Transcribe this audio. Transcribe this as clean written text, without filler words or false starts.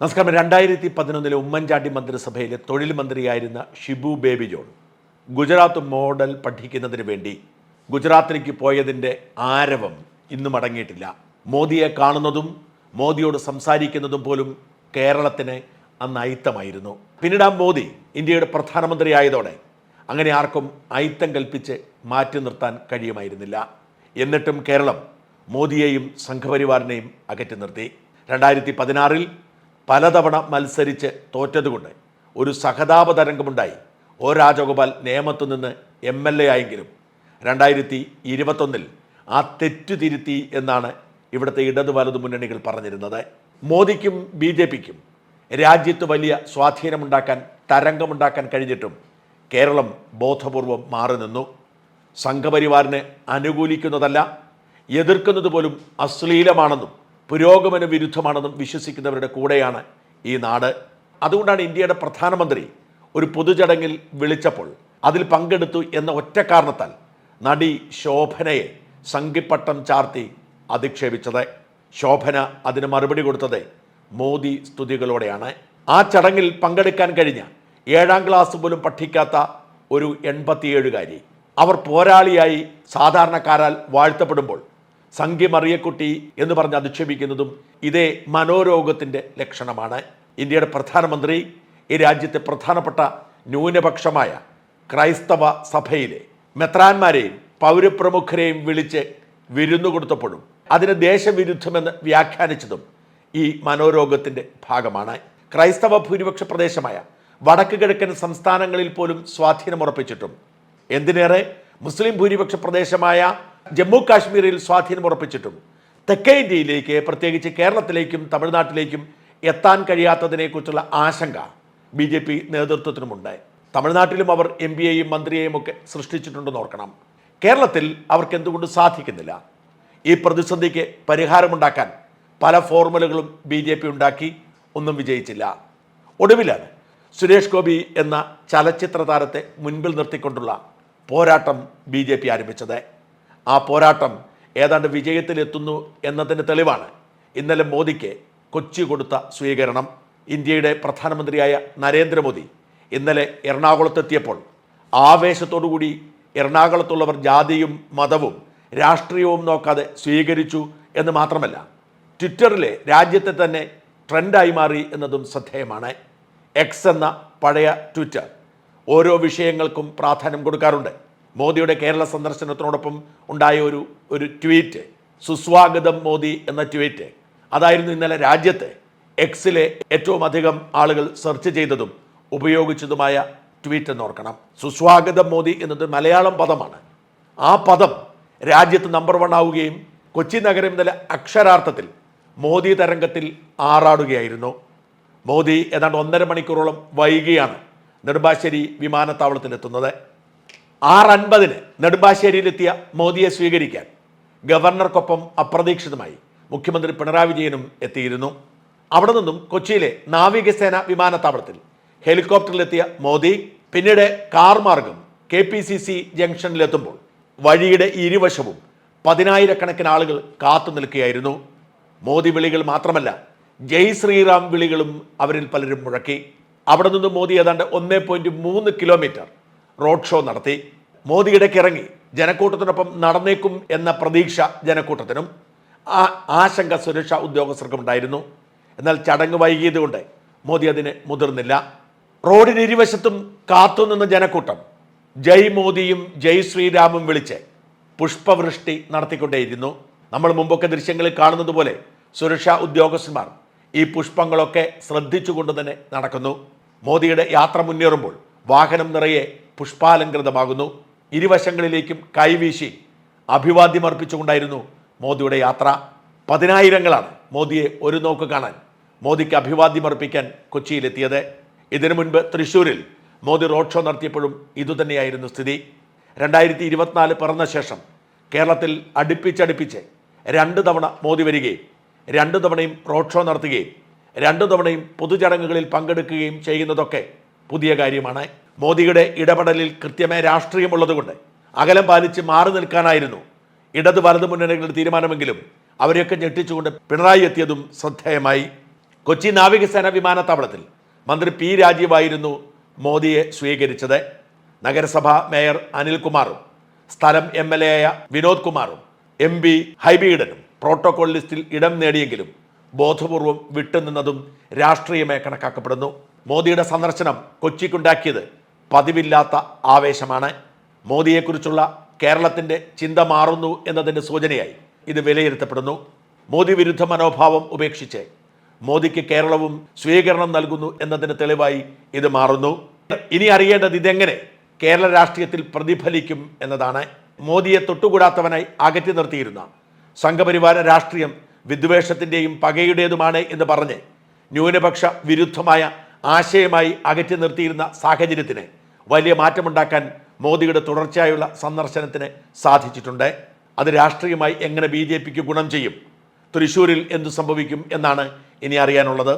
നമസ്കാരം. 2011 ഉമ്മൻചാണ്ടി മന്ത്രിസഭയിലെ തൊഴിൽ മന്ത്രിയായിരുന്ന Shibu baby John Gujarat model പഠിക്കുന്നതിന് വേണ്ടി ഗുജറാത്തിലേക്ക് പോയതിൻ്റെ ആരവം ഇന്നും അടങ്ങിയിട്ടില്ല. മോദിയെ കാണുന്നതും മോദിയോട് സംസാരിക്കുന്നതും പോലും കേരളത്തിന് അന്ന് അയിത്തമായിരുന്നു. പിന്നീട് ആ മോദി ഇന്ത്യയുടെ പ്രധാനമന്ത്രിയായതോടെ അങ്ങനെ ആർക്കും അയിത്തം കൽപ്പിച്ച് മാറ്റി നിർത്താൻ കഴിയുമായിരുന്നില്ല. എന്നിട്ടും കേരളം മോദിയെയും സംഘപരിവാറിനെയും അകറ്റി നിർത്തി. 2016 പലതവണ മത്സരിച്ച് തോറ്റതുകൊണ്ട് ഒരു സഹതാപ തരംഗമുണ്ടായി. ഒ രാജഗോപാൽ നേമത്തു നിന്ന് MLA ആയെങ്കിലും 2021 ആ തെറ്റു തിരുത്തി എന്നാണ് ഇവിടുത്തെ ഇടതു വലതു മുന്നണികൾ പറഞ്ഞിരുന്നത്. മോദിക്കും BJPക്കും രാജ്യത്ത് വലിയ സ്വാധീനമുണ്ടാക്കാൻ, തരംഗമുണ്ടാക്കാൻ കഴിഞ്ഞിട്ടും കേരളം ബോധപൂർവം മാറി നിന്നു. സംഘപരിവാറിനെ അനുകൂലിക്കുന്നതല്ല, എതിർക്കുന്നത് പോലും അശ്ലീലമാണെന്നും പുരോഗമന വിരുദ്ധമാണെന്നും വിശ്വസിക്കുന്നവരുടെ കൂടെയാണ് ഈ നാട്. അതുകൊണ്ടാണ് ഇന്ത്യയുടെ പ്രധാനമന്ത്രി ഒരു പൊതുചടങ്ങിൽ വിളിച്ചപ്പോൾ അതിൽ പങ്കെടുത്തു എന്ന ഒറ്റ കാരണത്താൽ നടി ശോഭനയെ സംഘിപ്പട്ടം ചാർത്തി അധിക്ഷേപിച്ചത്. ശോഭന അതിന് മറുപടി കൊടുത്തത് മോദി സ്തുതികളോടെയാണ്. ആ ചടങ്ങിൽ പങ്കെടുക്കാൻ കഴിഞ്ഞ 7ാം ക്ലാസ് പോലും പഠിക്കാത്ത ഒരു 87കാരി അവർ പോരാളിയായി സാധാരണക്കാരാൽ വാഴ്ത്തപ്പെടുമ്പോൾ സംഘി മറിയക്കുട്ടി എന്ന് പറഞ്ഞ് അധിക്ഷേപിക്കുന്നതും ഇതേ മനോരോഗത്തിൻ്റെ ലക്ഷണമാണ്. ഇന്ത്യയുടെ പ്രധാനമന്ത്രി ഈ രാജ്യത്തെ പ്രധാനപ്പെട്ട ന്യൂനപക്ഷമായ ക്രൈസ്തവ സഭയിലെ മെത്രാന്മാരെയും പൗരപ്രമുഖരെയും വിളിച്ച് വിരുന്നു കൊടുത്തപ്പോഴും അതിന് ദേശവിരുദ്ധമെന്ന് വ്യാഖ്യാനിച്ചതും ഈ മനോരോഗത്തിൻ്റെ ഭാഗമാണ്. ക്രൈസ്തവ ഭൂരിപക്ഷ പ്രദേശമായ വടക്ക് കിഴക്കൻ സംസ്ഥാനങ്ങളിൽ പോലും സ്വാധീനമുറപ്പിച്ചിട്ടും, എന്തിനേറെ മുസ്ലിം ഭൂരിപക്ഷ പ്രദേശമായ ജമ്മു കാശ്മീരിൽ സ്വാധീനമുറപ്പിച്ചിട്ടും തെക്കേ ഇന്ത്യയിലേക്ക്, പ്രത്യേകിച്ച് കേരളത്തിലേക്കും തമിഴ്നാട്ടിലേക്കും എത്താൻ കഴിയാത്തതിനെക്കുറിച്ചുള്ള ആശങ്ക BJP നേതൃത്വത്തിനുമുണ്ട്. തമിഴ്നാട്ടിലും അവർ MPയെയും മന്ത്രിയെയും ഒക്കെ സൃഷ്ടിച്ചിട്ടുണ്ടെന്ന് ഓർക്കണം. കേരളത്തിൽ അവർക്ക് എന്തുകൊണ്ട് സാധിക്കുന്നില്ല? ഈ പ്രതിസന്ധിക്ക് പരിഹാരമുണ്ടാക്കാൻ പല ഫോർമുലകളും BJP ഉണ്ടാക്കി, ഒന്നും വിജയിച്ചില്ല. ഒടുവിലാണ് സുരേഷ് ഗോപി എന്ന ചലച്ചിത്ര താരത്തെ മുൻപിൽ നിർത്തിക്കൊണ്ടുള്ള പോരാട്ടം BJP ആരംഭിച്ചത്. ആ പോരാട്ടം ഏതാണ്ട് വിജയത്തിലെത്തുന്നു എന്നതിന് തെളിവാണ് ഇന്നലെ മോദിക്ക് കൊച്ചി കൊടുത്ത സ്വീകരണം. ഇന്ത്യയുടെ പ്രധാനമന്ത്രിയായ നരേന്ദ്രമോദി ഇന്നലെ എറണാകുളത്തെത്തിയപ്പോൾ ആവേശത്തോടുകൂടി എറണാകുളത്തുള്ളവർ ജാതിയും മതവും രാഷ്ട്രീയവും നോക്കാതെ സ്വീകരിച്ചു എന്ന് മാത്രമല്ല, ട്വിറ്ററിലെ രാജ്യത്തെ തന്നെ ട്രെൻഡായി മാറി എന്നതും ശ്രദ്ധേയമാണ്. X എന്ന പഴയ ട്വിറ്റർ ഓരോ വിഷയങ്ങൾക്കും പ്രാധാന്യം കൊടുക്കാറുണ്ട്. മോദിയുടെ കേരള സന്ദർശനത്തിനോടൊപ്പം ഉണ്ടായ ഒരു ട്വീറ്റ്, സുസ്വാഗതം മോദി എന്ന ട്വീറ്റ്, അതായിരുന്നു ഇന്നലെ രാജ്യത്തെ Xലെ ഏറ്റവും അധികം ആളുകൾ സെർച്ച് ചെയ്തതും ഉപയോഗിച്ചതുമായ ട്വീറ്റ് എന്നോർക്കണം. സുസ്വാഗതം മോദി എന്നത് മലയാളം പദമാണ്. ആ പദം രാജ്യത്ത് നമ്പർ 1 ആവുകയും കൊച്ചി നഗരം ഇന്നലെ അക്ഷരാർത്ഥത്തിൽ മോദി തരംഗത്തിൽ ആറാടുകയായിരുന്നു. മോദി ഏതാണ്ട് 1.5 മണിക്കൂറോളം വൈകിയാണ് നെടുമ്പാശ്ശേരി വിമാനത്താവളത്തിലെത്തുന്നത്. 6:50 നെടുമ്പാശ്ശേരിയിലെത്തിയ മോദിയെ സ്വീകരിക്കാൻ ഗവർണർക്കൊപ്പം അപ്രതീക്ഷിതമായി മുഖ്യമന്ത്രി പിണറായി വിജയനും എത്തിയിരുന്നു. അവിടെ നിന്നും കൊച്ചിയിലെ നാവികസേന വിമാനത്താവളത്തിൽ ഹെലികോപ്റ്ററിലെത്തിയ മോദി പിന്നീട് കാർ മാർഗം KPCC ജംഗ്ഷനിലെത്തുമ്പോൾ വഴിയുടെ ഇരുവശവും 10,000-കണക്കിന് ആളുകൾ കാത്തു നിൽക്കുകയായിരുന്നു. മോദി വിളികൾ മാത്രമല്ല, ജയ് ശ്രീറാം വിളികളും അവരിൽ പലരും മുഴക്കി. അവിടെ നിന്ന് മോദി ഏതാണ്ട് 1.3 കിലോമീറ്റർ റോഡ് ഷോ നടത്തി. മോദി ഇടയ്ക്കിറങ്ങി ജനക്കൂട്ടത്തിനൊപ്പം നടന്നേക്കും എന്ന പ്രതീക്ഷ ജനക്കൂട്ടത്തിനും ആശങ്ക സുരക്ഷാ ഉദ്യോഗസ്ഥർക്കും ഉണ്ടായിരുന്നു. എന്നാൽ ചടങ്ങ് വൈകിയതുകൊണ്ട് മോദി അതിന് മുതിർന്നില്ല. റോഡിന് ഇരുവശത്തും കാത്തുനിന്ന ജനക്കൂട്ടം ജയ് മോദിയും ജയ് ശ്രീരാമും വിളിച്ച് പുഷ്പവൃഷ്ടി നടത്തിക്കൊണ്ടേയിരുന്നു. നമ്മൾ മുമ്പൊക്കെ ദൃശ്യങ്ങളിൽ കാണുന്നത് പോലെ സുരക്ഷാ ഉദ്യോഗസ്ഥന്മാർ ഈ പുഷ്പങ്ങളൊക്കെ ശ്രദ്ധിച്ചുകൊണ്ട് തന്നെ നടക്കുന്നു. മോദിയുടെ യാത്ര മുന്നേറുമ്പോൾ വാഹനം നിറയെ പുഷ്പാലങ്കൃതമാകുന്നു. ഇരുവശങ്ങളിലേക്കും കൈവീശി അഭിവാദ്യമർപ്പിച്ചുകൊണ്ടായിരുന്നു മോദിയുടെ യാത്ര. 10,000-ങ്ങളാണ് മോദിയെ ഒരു നോക്ക് കാണാൻ, മോദിക്ക് അഭിവാദ്യമർപ്പിക്കാൻ കൊച്ചിയിലെത്തിയത്. ഇതിനു മുൻപ് തൃശ്ശൂരിൽ മോദി റോഡ് ഷോ നടത്തിയപ്പോഴും ഇതുതന്നെയായിരുന്നു സ്ഥിതി. 2024 പിറന്ന ശേഷം കേരളത്തിൽ അടുപ്പിച്ചടുപ്പിച്ച് 2 തവണ മോദി വരികയും 2 തവണയും റോഡ് ഷോ നടത്തുകയും 2 തവണയും പൊതുചടങ്ങുകളിൽ പങ്കെടുക്കുകയും ചെയ്യുന്നതൊക്കെ പുതിയ കാര്യമാണ്. മോദിയുടെ ഇടപെടലിൽ കൃത്യമായ രാഷ്ട്രീയമുള്ളതുകൊണ്ട് അകലം പാലിച്ച് മാറി നിൽക്കാനായിരുന്നു ഇടത് വലതു മുന്നണികളുടെ തീരുമാനമെങ്കിലും അവരെയൊക്കെ ഞെട്ടിച്ചുകൊണ്ട് പിണറായി എത്തിയതും ശ്രദ്ധേയമായി. കൊച്ചി നാവികസേന വിമാനത്താവളത്തിൽ മന്ത്രി പി രാജീവായിരുന്നു മോദിയെ സ്വീകരിച്ചത്. നഗരസഭാ മേയർ അനിൽകുമാറും സ്ഥലം MLA ആയ വിനോദ് കുമാറും MP ഹൈബി ഈഡനും പ്രോട്ടോകോൾ ലിസ്റ്റിൽ ഇടം നേടിയെങ്കിലും ബോധപൂർവം വിട്ടുനിന്നതും രാഷ്ട്രീയമായി കണക്കാക്കപ്പെടുന്നു. മോദിയുടെ സന്ദർശനം കൊച്ചിക്കുണ്ടാക്കിയത് പതിവില്ലാത്ത ആവേശമാണ്. മോദിയെക്കുറിച്ചുള്ള കേരളത്തിൻ്റെ ചിന്ത മാറുന്നു എന്നതിൻ്റെ സൂചനയായി ഇത് വിലയിരുത്തപ്പെടുന്നു. മോദി വിരുദ്ധ മനോഭാവം ഉപേക്ഷിച്ച് മോദിക്ക് കേരളവും സ്വീകരണം നൽകുന്നു എന്നതിന് തെളിവായി ഇത് മാറുന്നു. ഇനി അറിയേണ്ടത് ഇതെങ്ങനെ കേരള രാഷ്ട്രീയത്തിൽ പ്രതിഫലിക്കും എന്നതാണ്. മോദിയെ തൊട്ടുകൂടാത്തവനായി അകറ്റി നിർത്തിയിരുന്ന സംഘപരിവാര രാഷ്ട്രീയം വിദ്വേഷത്തിൻ്റെയും പകയുടേതുമാണ് എന്ന് പറഞ്ഞ് ന്യൂനപക്ഷ വിരുദ്ധമായ ആശയമായി അകറ്റി നിർത്തിയിരുന്ന സാഹചര്യത്തിന് വലിയ മാറ്റമുണ്ടാക്കാൻ മോദിയുടെ തുടർച്ചയായുള്ള സന്ദർശനത്തിന് സാധിച്ചിട്ടുണ്ട്. അത് രാഷ്ട്രീയമായി എങ്ങനെ BJPക്ക് ഗുണം ചെയ്യും, തൃശ്ശൂരിൽ എന്തു സംഭവിക്കും എന്നാണ് ഇനി അറിയാനുള്ളത്.